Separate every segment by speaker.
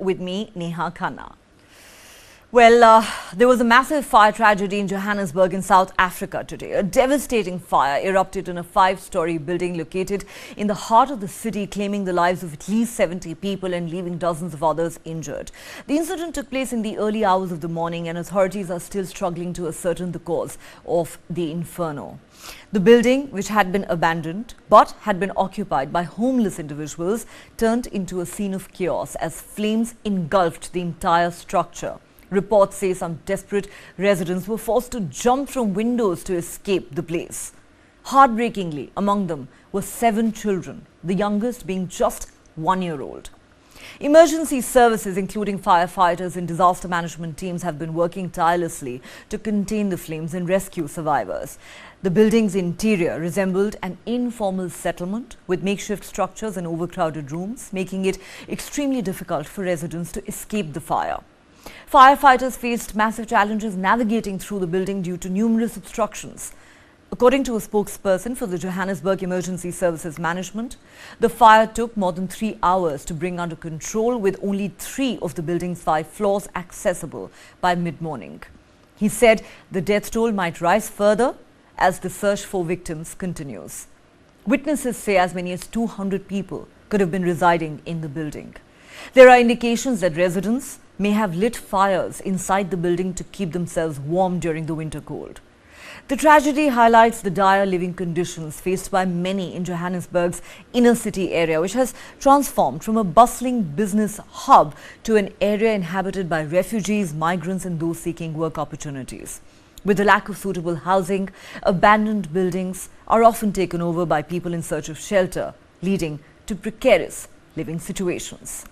Speaker 1: With me, Neha Khanna. Well, there was a massive fire tragedy in Johannesburg in South Africa today. A devastating fire erupted in a five-storey building located in the heart of the city, claiming the lives of at least 70 people and leaving dozens of others injured. The incident took place in the early hours of the morning, and authorities are still struggling to ascertain the cause of the inferno. The building, which had been abandoned but had been occupied by homeless individuals, turned into a scene of chaos as flames engulfed the entire structure. Reports say some desperate residents were forced to jump from windows to escape the blaze. Heartbreakingly, among them were 7 children, the youngest being just 1 year old. Emergency services, including firefighters and disaster management teams, have been working tirelessly to contain the flames and rescue survivors. The building's interior resembled an informal settlement with makeshift structures and overcrowded rooms, making it extremely difficult for residents to escape the fire. Firefighters faced massive challenges navigating through the building due to numerous obstructions. According to a spokesperson for the Johannesburg Emergency Services Management, the fire took more than 3 hours to bring under control, with only 3 of the building's 5 floors accessible by mid-morning. He said the death toll might rise further as the search for victims continues. Witnesses say as many as 200 people could have been residing in the building. There are indications that residents may have lit fires inside the building to keep themselves warm during the winter cold. The tragedy highlights the dire living conditions faced by many in Johannesburg's inner city area, which has transformed from a bustling business hub to an area inhabited by refugees, migrants and those seeking work opportunities. With the lack of suitable housing, abandoned buildings are often taken over by people in search of shelter, leading to precarious living situations.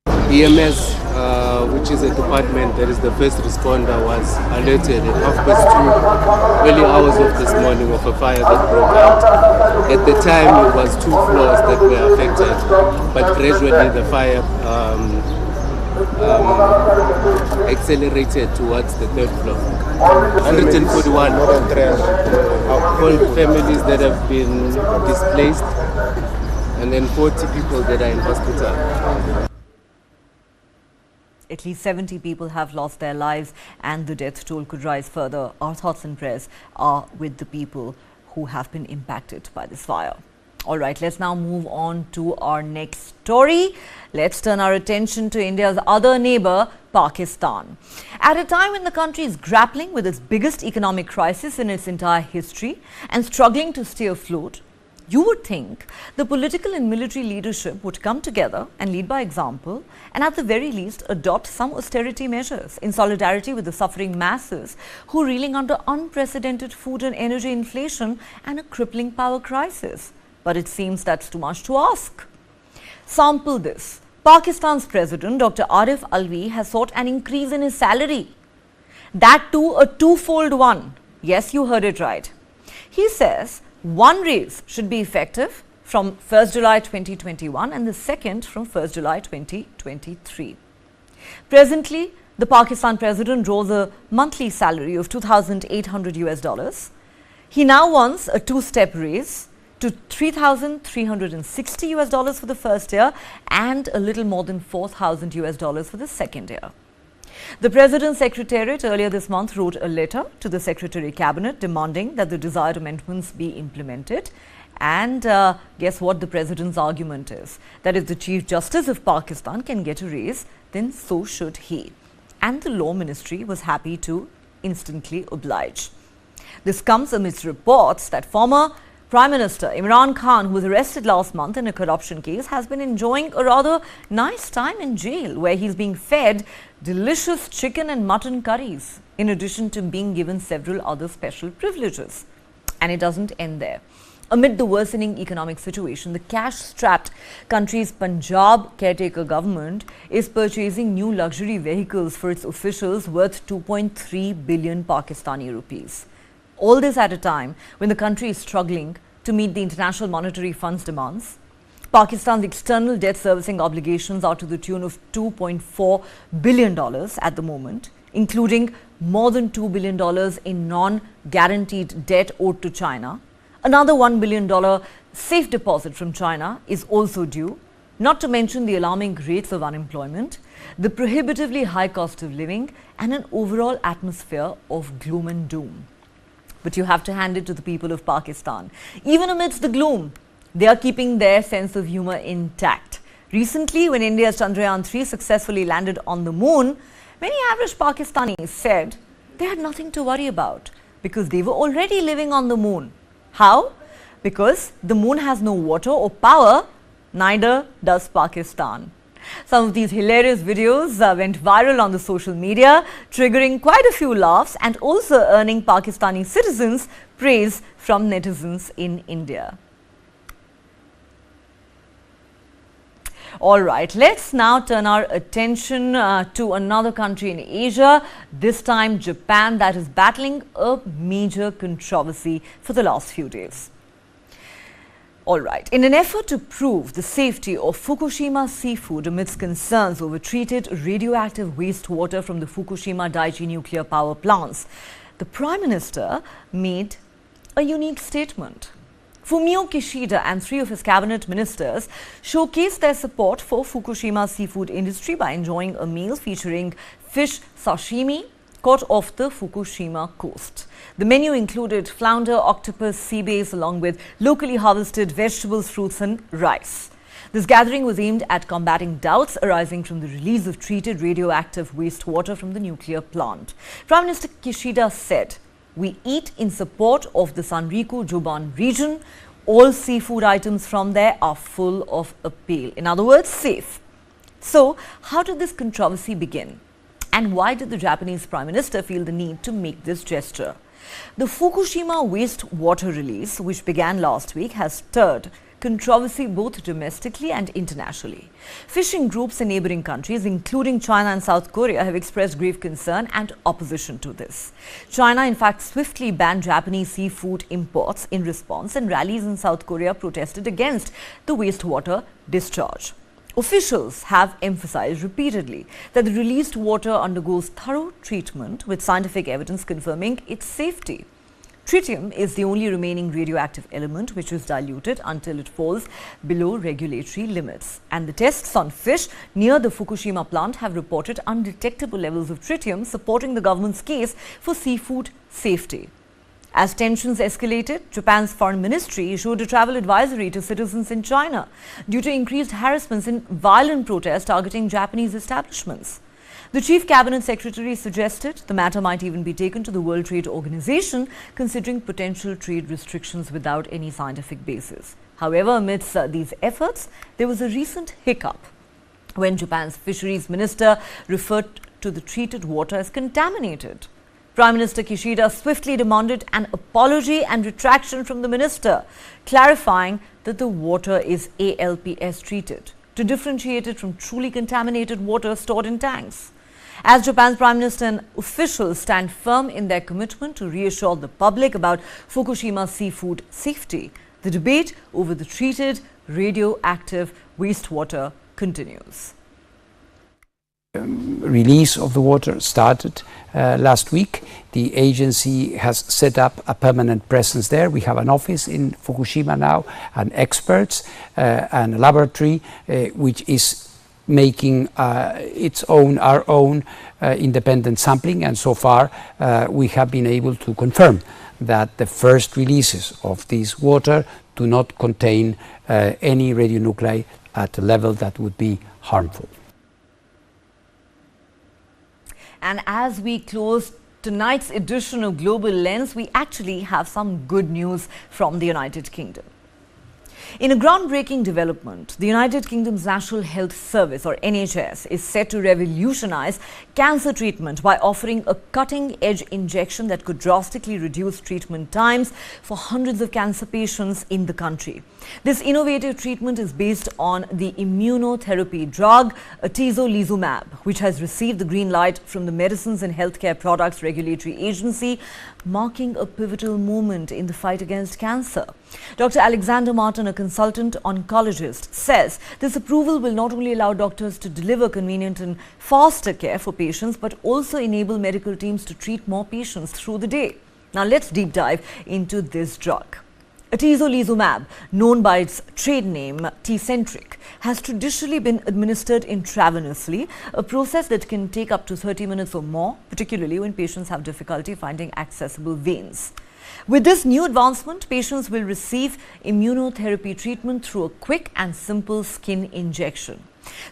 Speaker 2: EMS, which is a department that is the first responder, was alerted at 2:30 early hours of this morning of a fire that broke out. At the time, it was 2 floors that were affected, but gradually the fire accelerated towards the 3rd floor. 141 all families that have been displaced, and then 40 people that are in hospital.
Speaker 1: At least 70 people have lost their lives and the death toll could rise further. Our thoughts and prayers are with the people who have been impacted by this fire. All right, let's now move on to our next story. Let's turn our attention to India's other neighbor, Pakistan. At a time when the country is grappling with its biggest economic crisis in its entire history and struggling to stay afloat, you would think the political and military leadership would come together and lead by example and at the very least adopt some austerity measures in solidarity with the suffering masses who are reeling under unprecedented food and energy inflation and a crippling power crisis. But it seems that's too much to ask. Sample this. Pakistan's President Dr. Arif Alvi has sought an increase in his salary. That too a twofold one. Yes, you heard it right. He says one raise should be effective from 1st July 2021 and the second from 1st July 2023. Presently, the Pakistan president draws a monthly salary of $2,800. He now wants a 2-step raise to $3,360 for the first year and a little more than $4,000 for the second year. The President's Secretariat earlier this month wrote a letter to the Secretary Cabinet demanding that the desired amendments be implemented. And guess what the President's argument is? That if the Chief Justice of Pakistan can get a raise, then so should he. And the Law Ministry was happy to instantly oblige. This comes amidst reports that former Prime Minister Imran Khan, who was arrested last month in a corruption case, has been enjoying a rather nice time in jail, where he's being fed delicious chicken and mutton curries, in addition to being given several other special privileges. And it doesn't end there. Amid the worsening economic situation, the cash-strapped country's Punjab caretaker government is purchasing new luxury vehicles for its officials worth 2.3 billion Pakistani rupees. All this at a time when the country is struggling to meet the International Monetary Fund's demands. Pakistan's external debt servicing obligations are to the tune of $2.4 billion at the moment, including more than $2 billion in non-guaranteed debt owed to China. Another $1 billion safe deposit from China is also due. not to mention the alarming rates of unemployment, the prohibitively high cost of living, and an overall atmosphere of gloom and doom. But you have to hand it to the people of Pakistan. Even amidst the gloom, they are keeping their sense of humor intact. Recently, when India's Chandrayaan-3 successfully landed on the moon, many average Pakistanis said they had nothing to worry about because they were already living on the moon. How? Because the moon has no water or power, neither does Pakistan. Some of these hilarious videos went viral on the social media, triggering quite a few laughs and also earning Pakistani citizens praise from netizens in India. All right, let's now turn our attention to another country in Asia, this time Japan, that is battling a major controversy for the last few days. All right, in an effort to prove the safety of Fukushima Seafood amidst concerns over treated radioactive wastewater from the Fukushima Daiichi nuclear power plants, the Prime Minister made a unique statement. Fumio Kishida and 3 of his cabinet ministers showcased their support for Fukushima seafood industry by enjoying a meal featuring fish sashimi caught off the Fukushima coast. The menu included flounder, octopus, sea bass along with locally harvested vegetables, fruits and rice. This gathering was aimed at combating doubts arising from the release of treated radioactive wastewater from the nuclear plant. Prime Minister Kishida said, "We eat in support of the Sanriku Joban region. All seafood items from there are full of appeal." In other words, safe. So, how did this controversy begin? And why did the Japanese Prime Minister feel the need to make this gesture? The Fukushima wastewater release, which began last week, has stirred controversy both domestically and internationally. Fishing groups in neighboring countries, including China and South Korea, have expressed grave concern and opposition to this. China, in fact, swiftly banned Japanese seafood imports in response, and rallies in South Korea protested against the wastewater discharge. Officials have emphasized repeatedly that the released water undergoes thorough treatment with scientific evidence confirming its safety. Tritium is the only remaining radioactive element which is diluted until it falls below regulatory limits. And the tests on fish near the Fukushima plant have reported undetectable levels of tritium, supporting the government's case for seafood safety. As tensions escalated, Japan's foreign ministry issued a travel advisory to citizens in China due to increased harassments and violent protests targeting Japanese establishments. The chief cabinet secretary suggested the matter might even be taken to the World Trade Organization, considering potential trade restrictions without any scientific basis. However, amidst these efforts, there was a recent hiccup when Japan's fisheries minister referred to the treated water as contaminated. Prime Minister Kishida swiftly demanded an apology and retraction from the minister, clarifying that the water is ALPS treated to differentiate it from truly contaminated water stored in tanks. As Japan's Prime Minister and officials stand firm in their commitment to reassure the public about Fukushima seafood safety, the debate over the treated radioactive wastewater continues.
Speaker 3: Release of the water started last week. The agency has set up a permanent presence there. We have an office in Fukushima now, and experts, and a laboratory which is making our own independent sampling, and so far we have been able to confirm that the first releases of this water do not contain any radionuclide at a level that would be harmful.
Speaker 1: And as we close tonight's edition of Global Lens, we actually have some good news from the United Kingdom. In a groundbreaking development, the United Kingdom's National Health Service, or NHS, is set to revolutionize cancer treatment by offering a cutting-edge injection that could drastically reduce treatment times for hundreds of cancer patients in the country. This innovative treatment is based on the immunotherapy drug atezolizumab, which has received the green light from the Medicines and Healthcare Products Regulatory Agency, marking a pivotal moment in the fight against cancer. Dr. Alexander Martin, a consultant oncologist, says this approval will not only allow doctors to deliver convenient and faster care for patients, but also enable medical teams to treat more patients through the day. Now let's deep dive into this drug. Atezolizumab, known by its trade name Tecentriq, has traditionally been administered intravenously, a process that can take up to 30 minutes or more, particularly when patients have difficulty finding accessible veins. With this new advancement, patients will receive immunotherapy treatment through a quick and simple skin injection.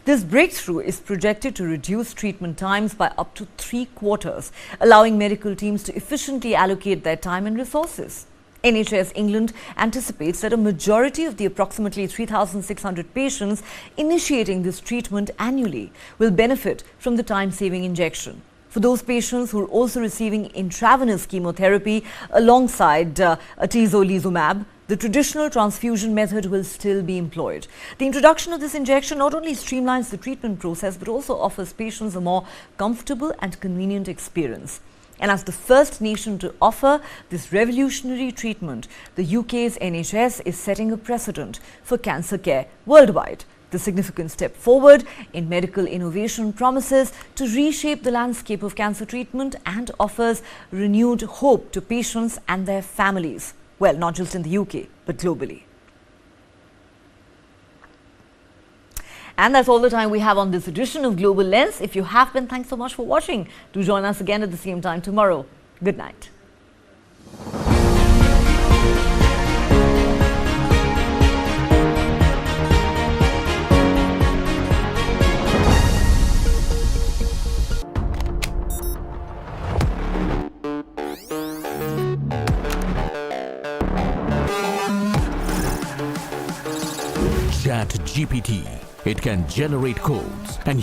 Speaker 1: This breakthrough is projected to reduce treatment times by up to 3/4, allowing medical teams to efficiently allocate their time and resources. NHS England anticipates that a majority of the approximately 3,600 patients initiating this treatment annually will benefit from the time-saving injection. For those patients who are also receiving intravenous chemotherapy alongside atezolizumab, the traditional transfusion method will still be employed. The introduction of this injection not only streamlines the treatment process but also offers patients a more comfortable and convenient experience. And as the first nation to offer this revolutionary treatment, the UK's NHS is setting a precedent for cancer care worldwide. The significant step forward in medical innovation promises to reshape the landscape of cancer treatment and offers renewed hope to patients and their families. Well, not just in the UK, but globally. And that's all the time we have on this edition of Global Lens. If you have been, thanks so much for watching. Do join us again at the same time tomorrow. Good night.
Speaker 4: ChatGPT. It can generate codes and